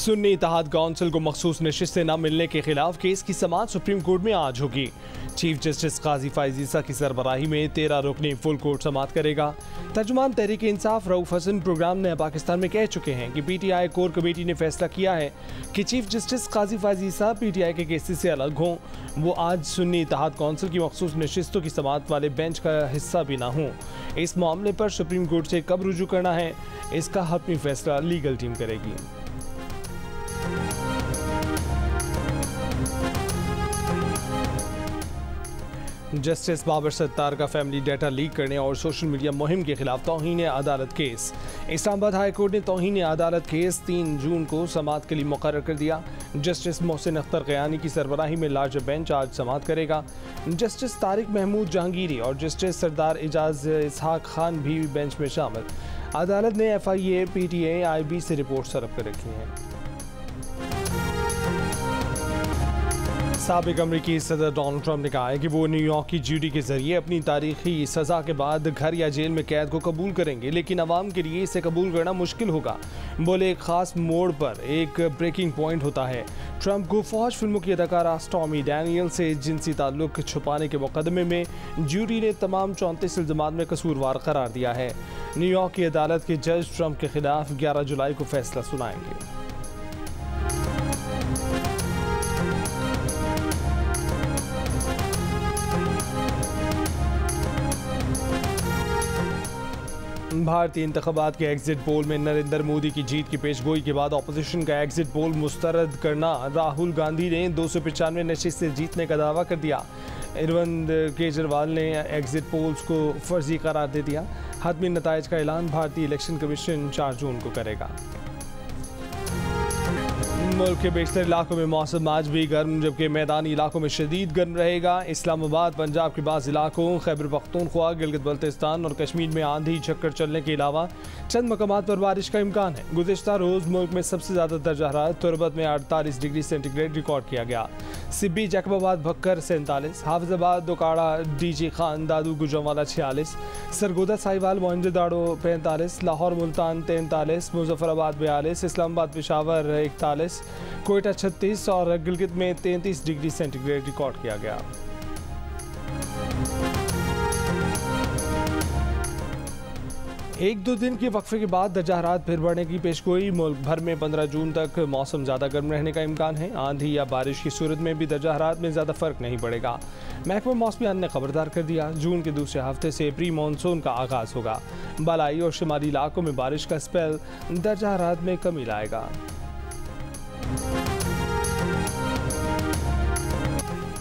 सुन्नी इत्तेहाद council को मखसूस नशिस्तें न मिलने के खिलाफ केस की समाअत सुप्रीम कोर्ट में आज होगी। चीफ जस्टिस काजी फैज़ ईसा की सरबराही में 13 रुकनी फुल कोर्ट समाअत करेगा। तर्जुमान तहरीक इंसाफ रऊफ हसन प्रोग्राम ने पाकिस्तान में कह चुके हैं कि PTI कोर कमेटी ने फैसला किया है कि चीफ जस्टिस काजी फैज़ ईसा PTI के केसेस से अलग हों। वो आज सुन्नी इत्तेहाद काउंसिल की मखसूस नशिस्तों की समाअत वाले बेंच का हिस्सा भी ना हों। इस मामले पर सुप्रीम कोर्ट से कब रुजू करना है, इसका हतमी फैसला लीगल टीम करेगी। जस्टिस बाबर सत्तार का फैमिली डाटा लीक करने और सोशल मीडिया मुहिम के खिलाफ तौहीन अदालत केस। इस्लामाबाद हाई कोर्ट ने तौहीन अदालत केस 3 जून को समाअत के लिए मुकर्रर कर दिया। जस्टिस मोहसिन अख्तर क़यानी की सरबराही में लार्जर बेंच आज समाअत करेगा। जस्टिस तारिक महमूद जहांगीरी और जस्टिस सरदार एजाज इसहाक खान भी बेंच में शामिल। अदालत ने FIA, PTA, IB से रिपोर्ट तलब कर रखी है। साबिक अमरीकी सदर डोनाल्ड ट्रंप ने कहा है कि वो न्यूयॉर्क की ज्यूरी के जरिए अपनी तारीखी सज़ा के बाद घर या जेल में कैद को कबूल करेंगे, लेकिन अवाम के लिए इसे कबूल करना मुश्किल होगा। बोले एक ख़ास मोड़ पर एक ब्रेकिंग पॉइंट होता है। ट्रंप को फौज फिल्मों की अदाकारा स्टॉर्मी डैनियल से जिनसी ताल्लुक छुपाने के मुकदमे में ज्यूरी ने तमाम 34 इल्ज़ामात में कसूरवार करार दिया है। न्यूयॉर्क की अदालत के जज ट्रंप के खिलाफ 11 जुलाई को फैसला सुनाएंगे। भारतीय इंतखाबात के एग्जिट पोल में नरेंद्र मोदी की जीत की पेशगोई के बाद अपोजिशन का एग्जिट पोल मुस्तरद करना। राहुल गांधी ने 295 नशिस्तें जीतने का दावा कर दिया। अरविंद केजरीवाल ने एग्जिट पोल्स को फर्जी करार दे दिया। हतमी नताइज का ऐलान भारतीय इलेक्शन कमीशन 4 जून को करेगा। मुल्क के बेशतर इलाकों में मौसम आज भी गर्म, जबकि मैदानी इलाकों में शदीद गर्म रहेगा। इस्लामाबाद, पंजाब के बाज़ इलाकों, खैबर पख्तूनख्वा, गिलगित बल्तिस्तान और कश्मीर में आंधी झक्कड़ चलने के अलावा चंद मकामात पर बारिश का इम्कान है। गुज़िश्ता रोज़ मुल्क में सबसे ज़्यादा दर्जा हरारत तुरबत में 48 डिग्री सेंटीग्रेड रिकॉर्ड किया गया। सिब्बी, जैकबाबाद, भक्कर 47, हाफिजाबाद, दोकाड़ा, DG खान, दादू, गुजरांवाला 46, सरगोदा, साहिवाल, मोइंजोदाड़ो 45, लाहौर, मुल्तान 43, मुजफ्फराबाद 42, इस्लामाबाद, पेशावर 41, कोयटा 36 और गिलगित में 33 डिग्री सेंटीग्रेड रिकॉर्ड किया गया। एक दो दिन के वक्फे के बाद दर्जा हरारत फिर बढ़ने की पेशगोई। मुल्क भर में 15 जून तक मौसम ज़्यादा गर्म रहने का इम्कान है। आंधी या बारिश की सूरत में भी दर्जा हरारत में ज़्यादा फ़र्क नहीं पड़ेगा। महकमा मौसमियात ने खबरदार कर दिया, जून के दूसरे हफ्ते से प्री मानसून का आगाज़ होगा। बालाई और शुमाली इलाकों में बारिश का स्पेल दर्जा हरारत में कमी लाएगा।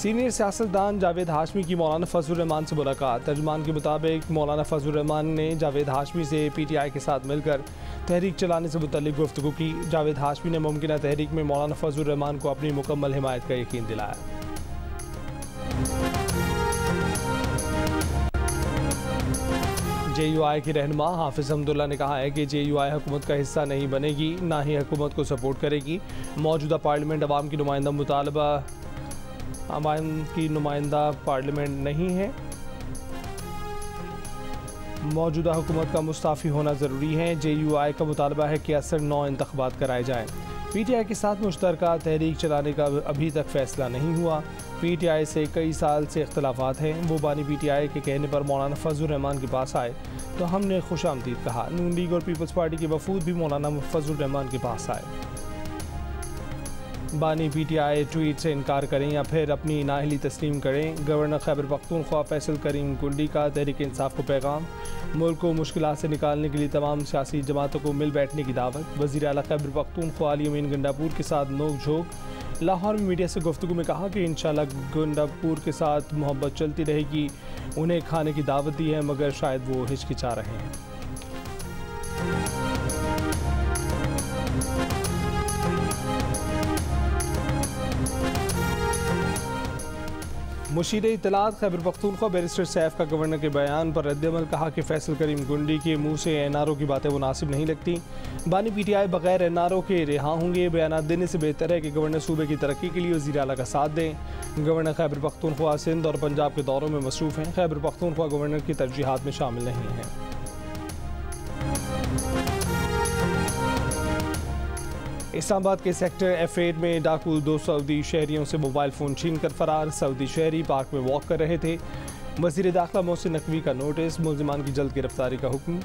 सीनियर सियासतदान जावेद हाशमी की मौलाना फजलुर रहमान से मुलाकात। तर्जुमान के मुताबिक मौलाना फजलुर रहमान ने जावेद हाशमी से PTI के साथ मिलकर तहरीक चलाने से मुतल्लिक गुफ्तगू की। जावेद हाशमी ने मुमकिन तहरीक में मौलाना फजलुर रहमान को अपनी मुकम्मल हिमायत का यकीन दिलाया। JUI के रहनुमा हाफिज हमदुल्ला ने कहा है कि JUI हुकूमत का हिस्सा नहीं बनेगी, ना ही हुकूमत को सपोर्ट करेगी। मौजूदा पार्लियामेंट अवाम की नुमाइंदा मुतालबा अवाम की नुमाइंदा पार्लियामेंट नहीं है। मौजूदा हुकूमत का मुस्ताफ़ी होना ज़रूरी है। JUI का मुतालबा है कि असर 9 इंतख़ाबात कराए जाएँ। PTI के साथ मुश्तरका तहरीक चलाने का अभी तक फ़ैसला नहीं हुआ। PTI से कई साल से इख्तलाफात हैं। वो बानी PTI के कहने पर मौलाना फजलुर रहमान के पास आए तो हमने खुशामदीद कहा। नून लीग और पीपल्स पार्टी के वफूद भी मौलाना फजलुर रहमान के पास आए। बानी PTI ट्वीट से इनकार करें या फिर अपनी नाअहली तस्लीम करें। गवर्नर खैबर पख्तूनख्वा फैसल करीम कुंडी का तहरीक इंसाफ को पैगाम। मुल्क को मुश्किलात से निकालने के लिए तमाम सियासी जमातों को मिल बैठने की दावत। वज़ीर आला खैबर पख्तूनख्वा अली अमीन गंडापुर के साथ नोक झोंक। लाहौर में मीडिया से गुफ्तगू में कहा कि इंशाअल्लाह गंडापुर के साथ मोहब्बत चलती रहेगी। उन्हें खाने की दावत दी है, मगर शायद वो हिचकिचा रहे हैं। मुशीर इत्तलात खैबर पख्तूनख्वा बैरिस्टर सैफ का गवर्नर के बयान पर रद्दअमल। कहा कि फैसल करीम गुंडी के मुंह से NRO की बातें मुनासिब नहीं लगती। बानी PTI बगैर NRO के रिहा होंगे। बयान देने से बेहतर है कि गवर्नर सूबे की तरक्की के लिए वज़ीर आला का साथ दें। गवर्नर खैबर पख्तूनख्वा सिंध और पंजाब के दौरों में मसरूफ़ हैं। खैबर पख्तूनख्वा गवर्नर की तरजीहात में शामिल नहीं है। इस्लामाबाद के सेक्टर F8 में डाकू 2 सऊदी शहरियों से मोबाइल फ़ोन छीन कर फरार। सऊदी शहरी पार्क में वॉक कर रहे थे। वज़ीर दाखिला मोहसिन नकवी का नोटिस, मुल्ज़िमान की जल्द गिरफ्तारी का हुक्म।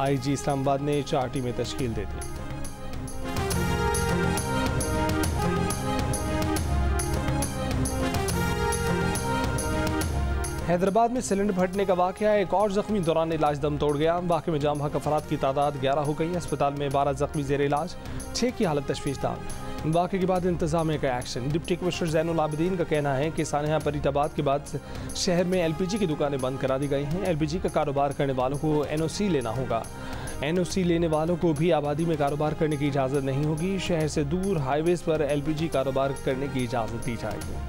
IG इस्लामाबाद ने 4 टीमें तश्कील दे दी। हैदराबाद में सिलेंडर फटने का वाक़या, एक और ज़ख्मी दौरान इलाज दम तोड़ गया। वाक़े में जाम हक अफराद की तादाद 11 हो गई। अस्पताल में 12 ज़ख्मी ज़ेर इलाज, 6 की हालत तशवीशनाक। वाक़े के बाद इंतज़ामिया का action. Deputy commissioner Zainul Abidin का कहना है कि सानहा फरीदाबाद के बाद शहर में LPG की दुकानें बंद करा दी गई हैं। LPG का कारोबार करने वालों को NOC लेना होगा। NOC लेने वालों को भी आबादी में कारोबार करने की इजाज़त नहीं होगी। शहर से दूर हाईवेज़ पर LPG कारोबार करने की इजाज़त दी जाएगी।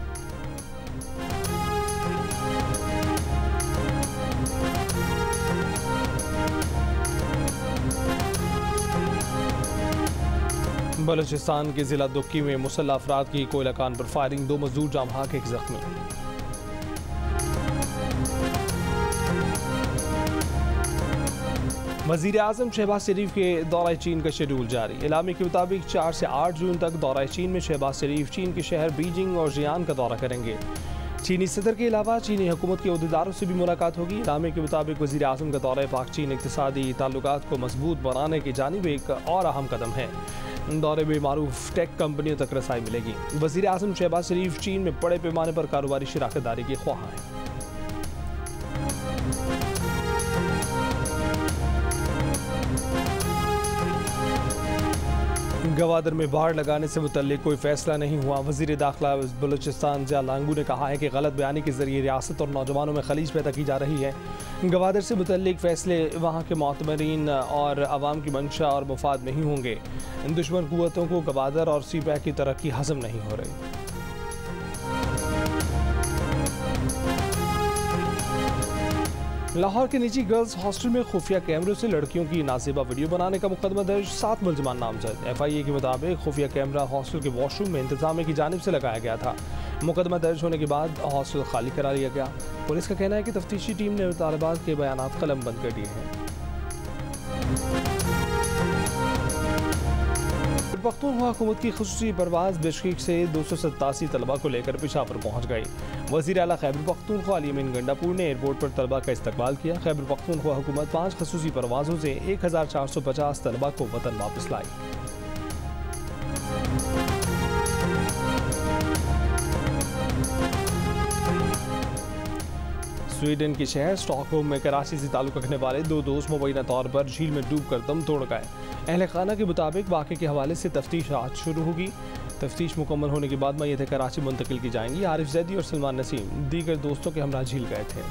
बलूचिस्तान के जिला दुक्की में मुसल्लह अफराद की कोयला कान पर फायरिंग, 2 मजदूर जाम हक, 1 जख्मी। वज़ीर आज़म शहबाज शरीफ के दौरा चीन का शेड्यूल जारी। इलामी के मुताबिक 4 से 8 जून तक दौरा चीन में शहबाज शरीफ चीन के शहर बीजिंग और जियान का दौरा करेंगे। चीनी सदर के अलावा चीनी हुकूमत के अहदेदारों से भी मुलाकात होगी। इलामे के मुताबिक वज़ीर आज़म का दौरा पाक चीन इक़्तिसादी ताल्लुकात को मजबूत बनाने की जानिब एक और अहम कदम है। दौरे में मारूफ टेक कंपनियों तक रसाई मिलेगी। वज़ीर आज़म शहबाज शरीफ चीन में बड़े पैमाने पर कारोबारी शराकत दारी के ख्वाह हैं। गवादर में बाढ़ लगाने से मुतल्लिक कोई फैसला नहीं हुआ। वज़ीर दाखिला बलूचिस्तान जिया लांगू ने कहा है कि गलत बयानी के जरिए रियासत और नौजवानों में खलीज पैदा की जा रही है। गवादर से मुतल्लिक फैसले वहाँ के मोतमरीन और आवाम की मंशा और मुफाद नहीं होंगे। दुश्मन कुव्वतों को गवादर और CPAC की तरक्की हजम नहीं हो रही। लाहौर के निजी गर्ल्स हॉस्टल में खुफिया कैमरों से लड़कियों की नाज़ेबा वीडियो बनाने का मुकदमा दर्ज, 7 मुल्ज़िमान नामजद। FIA के मुताबिक खुफिया कैमरा हॉस्टल के वॉशरूम में इंतजामिया की जानिब से लगाया गया था। मुकदमा दर्ज होने के बाद हॉस्टल खाली करा लिया गया। पुलिस का कहना है कि तफ्तीशी टीम ने तालिबात के बयानात कलम बंद कर दिए हैं। पख्तूनख्वा हुकूमत की खुसूसी परवाज़ बिश्केक से 287 तलबा को लेकर पेशावर पहुँच गई। वज़ीर आला खैबर पख्तूनख्वा अली अमीन गंडापुर ने एयरपोर्ट पर तलबा का इस्तकबाल किया। खैबर पख्तूनख्वा हुकूमत 5 खुसूसी परवाज़ों से 1450 तलबा को वतन वापस लाई। स्वीडन के शहर स्टॉकहोम में कराची से ताल्लुक़ रखने वाले 2 दोस्त मुबैना तौर पर झील में डूब कर दम तोड़ गए। अहले खाना के मुताबिक वाक़े के हवाले से तफ्तीश आज शुरू होगी। तफ्तीश मुकम्मल होने के बाद मय्यतें कराची मुंतकिल की जाएंगी। आरिफ जैदी और सलमान नसीम दीगर दोस्तों के हमरा झील गए थे।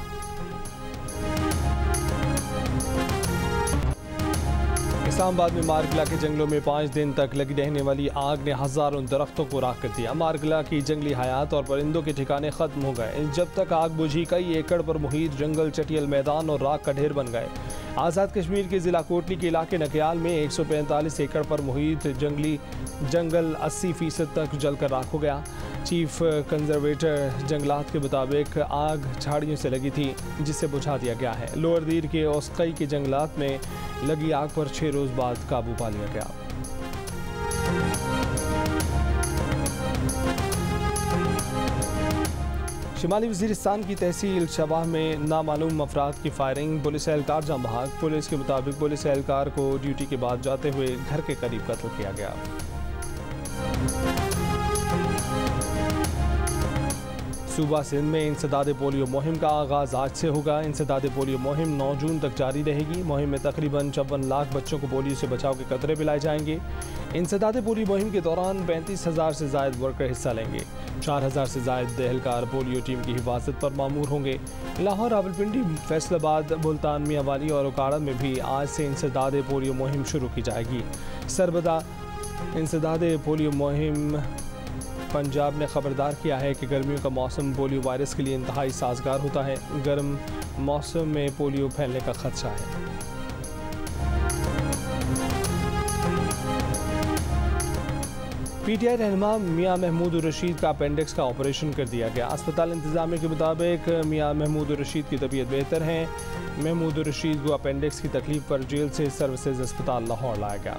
इस्लामाबाद में मारगला के जंगलों में 5 दिन तक लगी रहने वाली आग ने हज़ारों दरख्तों को राख कर दिया। मारगला की जंगली हयात और परिंदों के ठिकाने ख़त्म हो गए। जब तक आग बुझी, कई एकड़ पर मुहित जंगल चटियल मैदान और राख का ढेर बन गए। आज़ाद कश्मीर के ज़िला कोटली के इलाके नकयाल में 145 एकड़ पर मुहित जंगल 80% तक जलकर राख हो गया। चीफ कंजर्वेटर जंगलात के मुताबिक आग झाड़ियों से लगी थी, जिसे बुझा दिया गया है। लोअर दीर के ओस्कई के जंगलात में लगी आग पर 6 रोज़ बाद काबू पा लिया गया। शिमाली वज़ीरिस्तान की तहसील शबाह में नामालूम अफराद की फायरिंग, पुलिस एहलकार जाम बहक। पुलिस के मुताबिक पुलिस एहलकार को ड्यूटी के बाद जाते हुए घर के करीब कत्ल किया गया। सूबा सिंध में इंसदाद पोलियो मुहिम का आगाज़ आज से होगा। इंसदाद पोलियो मुहिम 9 जून तक जारी रहेगी। मुहिम में तकरीबन 54 लाख बच्चों को पोलियो से बचाव के कतरे पिलाए जाएंगे। इंसदाद पोलियो मुहिम के दौरान 35,000 से ज़ायद वर्कर हिस्सा लेंगे। 4,000 से ज़ायद एहलकार पोलियो टीम की हिफाजत पर मामूर होंगे। लाहौर, रावलपिंडी, फैसलाबाद, मुल्तान, मियांवाली और उकाड़ा में भी आज से इंसदाद पोलियो मुहिम शुरू की जाएगी। सरबदा इंसदाद पोलियो मुहिम पंजाब ने खबरदार किया है कि गर्मियों का मौसम पोलियो वायरस के लिए इंतहाई साजगार होता है। गर्म मौसम में पोलियो फैलने का खदशा है। PTI रहनुमा मियां महमूद रशीद का अपेंडिक्स का ऑपरेशन कर दिया गया। अस्पताल इंतजामिया के मुताबिक मियां महमूद रशीद की तबीयत बेहतर है। महमूद रशीद को अपेंडिक्स की तकलीफ पर जेल से सर्विसेज अस्पताल लाहौर लाया गया।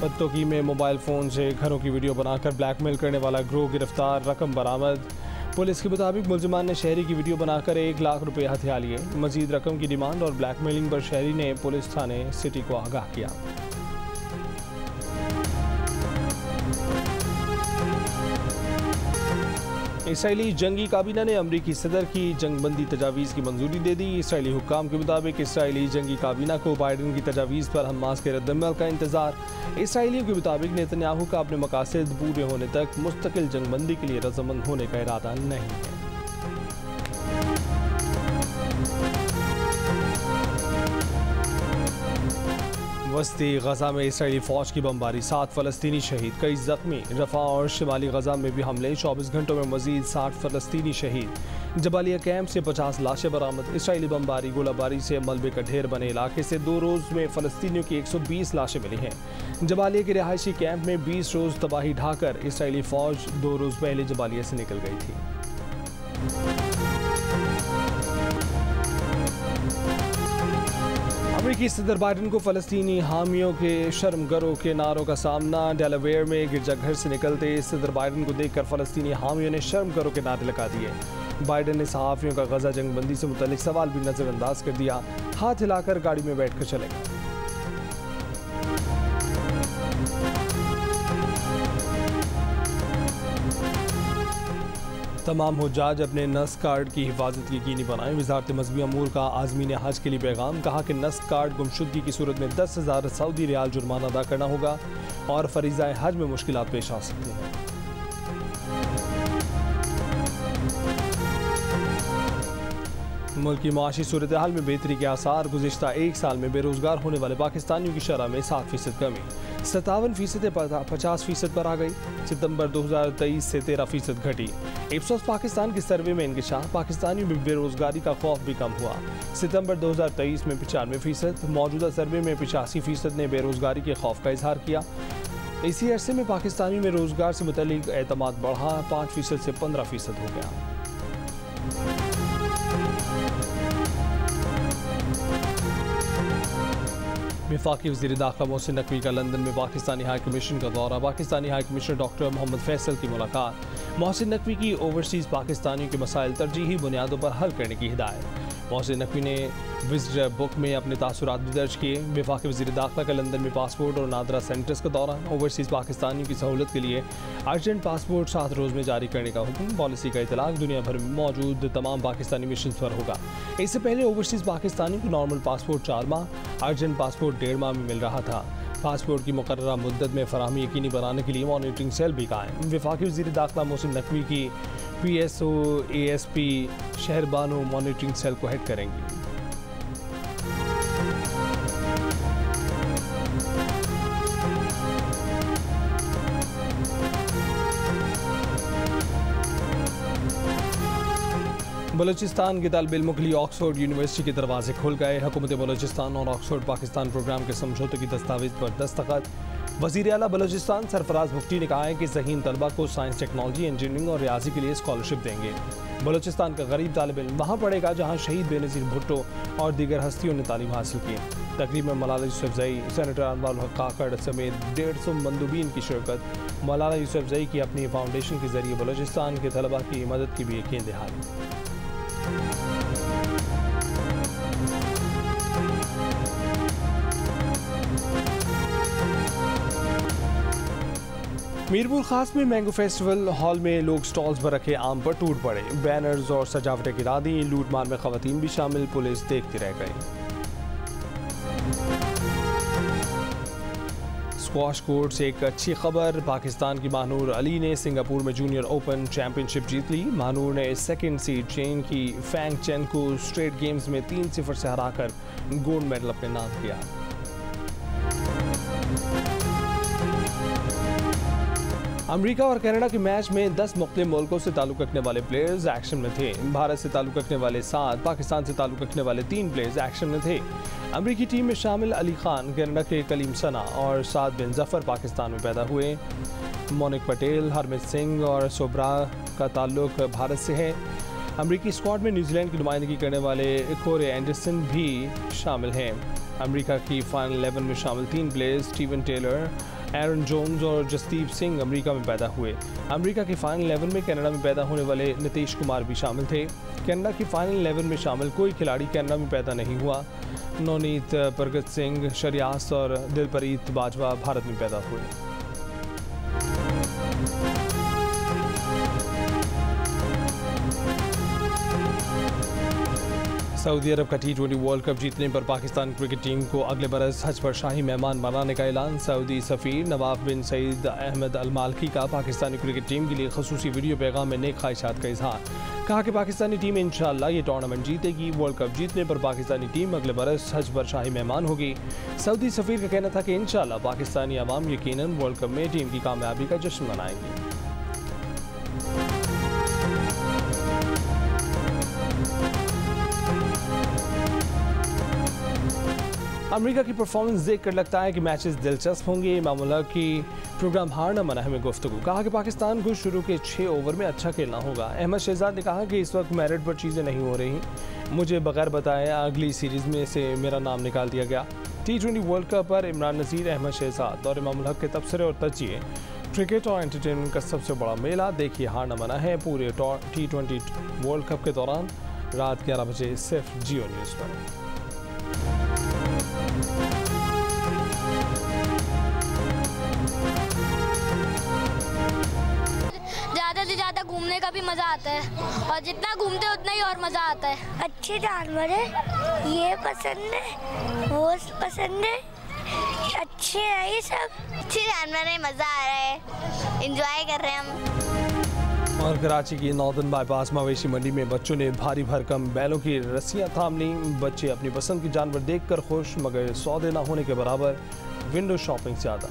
पत्तोकी में मोबाइल फ़ोन से घरों की वीडियो बनाकर ब्लैकमेल करने वाला गिरोह गिरफ्तार, रकम बरामद। पुलिस के मुताबिक मुलजिमान ने शहरी की वीडियो बनाकर 1 लाख रुपए हथिया लिए। मजीद रकम की डिमांड और ब्लैकमेलिंग पर शहरी ने पुलिस थाने सिटी को आगाह किया। इसराइली जंगी काबीना ने अमरीकी सदर की जंगबंदी तजावीज़ की मंजूरी दे दी। इसराइली हुक्काम के मुताबिक इसराइली जंगी काबीना को बाइडन की तजावीज़ पर हमास के रद्दअमल का इंतजार। इसराइलियों के मुताबिक नेतन्याहू का अपने मकासद पूरे होने तक मुस्तकिल जंगबंदी के लिए रजामंद होने का इरादा नहीं है। वस्ती गजा में इसराइली फौज की बमबारी, 7 फलस्तीनी शहीद, कई जख्मी। रफा और शिमाली गजा में भी हमले, 24 घंटों में मजीद 60 फलस्तीनी शहीद। जबालिया कैंप से 50 लाशें बरामद। इसराइली बमबारी गोलाबारी से मलबे का ढेर बने इलाके से 2 रोज़ में फलस्तीनियों की 120 लाशें मिली हैं। जबालिया के रिहायशी कैंप में 20 रोज़ तबाही ढाकर इसराइली फौज 2 रोज़ पहले जबालिया से निकल गई थी। अमेरिकी सदर बाइडन को फ़लस्तीनी हामियों के शर्मगरों के नारों का सामना। डेलावेयर में गिरजाघर से निकलते सदर बाइडन को देखकर फ़लस्तीनी हामियों ने शर्मगरों के नारे लगा दिए। बाइडन ने सहाफ़ियों का गजा जंगबंदी से मुतल्लिक सवाल भी नज़रअंदाज कर दिया। हाथ हिलाकर गाड़ी में बैठकर चले गए। तमाम हुज्जाज अपने नस्क कार्ड की हिफाजत यकीनी बनाएं। वज़ारत मज़हबी अमूर का आज़मीन हज के लिए पैगाम, कहा कि नस्क कार्ड गुमशुदगी की सूरत में 10,000 सऊदी रियाल जुर्माना अदा करना होगा और फरीज़ा हज में मुश्किलात पेश आ सकती हैं। मुल्क की माशी सूरत हाल में बेहतरी के आसार। गुज़िश्ता 1 साल में बेरोज़गार होने वाले पाकिस्तानियों की शरह में 7% कमी, 57% 50% पर आ गई। सितंबर 2023 से 13% घटी। इप्सोस पाकिस्तान के सर्वे में इंकिशाफ, पाकिस्तानियों में बेरोज़गारी का खौफ भी कम हुआ। सितंबर 2023 में 95%, मौजूदा सर्वे में 85% ने बेरोज़गारी के खौफ का इजहार किया। इसी अरसे में पाकिस्तानियों में रोज़गार से मुतल्लिक एतमाद बढ़ा, 5% से 15% हो गया। वफाकी वज़ीर दाखिला मोहसिन नकवी का लंदन में पाकिस्तानी हाई कमीशन का दौरा। Pakistani high commissioner doctor Mohammad Faisal की मुलाकात। मोहसिन नकवी की ओवरसीज़ पाकिस्तानियों के मसाइल तरजीही बुनियादों पर हल करने की हिदायत। मोहसिन नकवी ने विजिटर बुक में अपने तासुरात भी दर्ज किए। वफाकी वज़ीर दाखिला का लंदन में पासपोर्ट और नादरा सेंटर्स का दौरा। ओवरसीज़ पाकिस्तानियों की सहूलत के लिए अर्जेंट पासपोर्ट 7 रोज़ में जारी करने का हुक्म। पॉलिसी का इतलाक दुनिया भर में मौजूद तमाम पाकिस्तानी मिशन पर होगा। इससे पहले ओवरसीज़ पाकिस्तानियों को नॉर्मल पासपोर्ट 4 माह, अर्जेंट पासपोर्ट 1.5 माह में मिल रहा था। पासपोर्ट की मुकर्ररा मुद्दत में फराहमी यकीनी बनाने के लिए मॉनिटरिंग सेल भी कायम। वफाकी वज़ीर दाखिला मोहसिन नकवी की PSO ASP Shehrbano monitoring cell को हेड करेंगी। बलूचिस्तान के तालिब इल्मों के लिए ऑक्सफोर्ड यूनिवर्सिटी के दरवाजे खुल गए। हुकूमत बलूचिस्तान और ऑक्सफोर्ड पाकिस्तान प्रोग्राम के समझौते की दस्तावेज पर दस्तखत। वज़ीर आला बलूचिस्तान सरफराज मुफ्ती ने कहा है कि ज़हीन तलबा को साइंस, टेक्नोलॉजी, इंजीनियरिंग और रियाजी के लिए स्कॉलरशिप देंगे। बलूचिस्तान का गरीब तालिब इल्म वहाँ पढ़ेगा जहाँ शहीद बेनज़ीर भुट्टो और दीगर हस्तियों ने तालीम हासिल की। तकरीब में मलाला यूसुफज़ई, सेनेटर अनवर उल हक काकड़ समेत 150 मंदूबीन की शिरकत। मलाला यूसुफज़ई की अपनी फाउंडेशन के जरिए बलूचिस्तान के तलबा की मदद की भी यकीन दहाई। मीरपुर खास में मैंगो फेस्टिवल हॉल में लोग स्टॉल्स पर रखे आम पर टूट पड़े। बैनर्स और सजावटें गिरा दी। लूटमार में खवातीन भी शामिल, पुलिस देखती रह गई। स्क्वाश कोर्ट से एक अच्छी खबर, पाकिस्तान की महानूर अली ने सिंगापुर में जूनियर ओपन चैंपियनशिप जीत ली। महानूर ने सेकंड सीड चेन की फैंग चेन को स्ट्रेट गेम्स में 3-0 से हराकर गोल्ड मेडल अपने नाम किया। अमेरिका और कनाडा के मैच में 10 मुख्तलिफ मुल्कों से ताल्लुक़ रखने वाले प्लेयर्स एक्शन में थे। भारत से ताल्लुक़ रखने वाले 7, पाकिस्तान से ताल्लुक़ रखने वाले 3 प्लेयर्स एक्शन में थे। अमेरिकी टीम में शामिल अली खान कनाडा के कलीम सना और साद बिन जफ़र पाकिस्तान में पैदा हुए। मोनिक पटेल, हरमित सिंह और सोब्रा का ताल्लुक़ भारत से है। अमेरिकी स्क्वाड में न्यूजीलैंड की नुमाइंदगी करने वाले कोरे एंडरसन भी शामिल हैं। अमेरिका की फाइनल 11 में शामिल 3 प्लेयर्स स्टीवन टेलर, एरन जोन्स और जसदीप सिंह अमेरिका में पैदा हुए। अमेरिका की फाइनल 11 में कनाडा में पैदा होने वाले नीतीश कुमार भी शामिल थे। कनाडा की फाइनल 11 में शामिल कोई खिलाड़ी कनाडा में पैदा नहीं हुआ। नवनीत प्रगत सिंह, शरियास और दिलप्रीत बाजवा भारत में पैदा हुए। सऊदी अरब का T20 वर्ल्ड कप जीतने पर पाकिस्तान क्रिकेट टीम को अगले बरस हज पर शाही मेहमान बनाने का ऐलान। सऊदी सफ़ीर नवाफ बिन सईद अहमद अल मालकी का पाकिस्तानी क्रिकेट टीम के लिए खसूसी वीडियो पैगाम में नेक ख्वाहिशात का इजहार। कहा कि पाकिस्तानी टीम इंशाअल्लाह ये टूर्नामेंट जीतेगी। वर्ल्ड कप जीतने पर पाकिस्तानी टीम अगले बरस हज पर शाही मेहमान होगी। सऊदी सफ़ीर का कहना था कि इंशाअल्लाह पाकिस्तानी अवाम यकीनन वर्ल्ड कप में टीम की कामयाबी का जश्न मनाएंगे। अमेरिका की परफॉर्मेंस देखकर लगता है कि मैचेस दिलचस्प होंगे। इमामुल हक की प्रोग्राम हार न मना है में गुफ्तगू। कहा कि पाकिस्तान को शुरू के 6 ओवर में अच्छा खेलना होगा। अहमद शहजाद ने कहा कि इस वक्त मेरिट पर चीज़ें नहीं हो रही, मुझे बगैर बताए अगली सीरीज़ में से मेरा नाम निकाल दिया गया। T20 वर्ल्ड कप पर इमरान नज़ीर, अहमद शहजाद और इमामुल हक के तबसरे और तजिए। क्रिकेट और एंटरटेनमेंट का सबसे बड़ा मेला देखिए हार न मना है पूरे T20 वर्ल्ड कप के दौरान रात 11 बजे सिर्फ जियो न्यूज़ पर। ज़्यादा से ज़्यादा घूमने का भी मज़ा आता है और जितना घूमते हैं उतना ही और मज़ा आता है। अच्छे जानवर है, ये पसंद है, वो पसंद है, अच्छे हैं ये सब। अच्छे जानवर है, मज़ा आ रहा है, एंजॉय कर रहे हैं हम। और कराची की नॉर्दर्न बाईपास मवेशी मंडी में बच्चों ने भारी भरकम बैलों की रस्सियां थाम लीं। बच्चे अपनी पसंद के जानवर देखकर खुश, मगर सौदे न होने के बराबर। विंडो शॉपिंग ज़्यादा।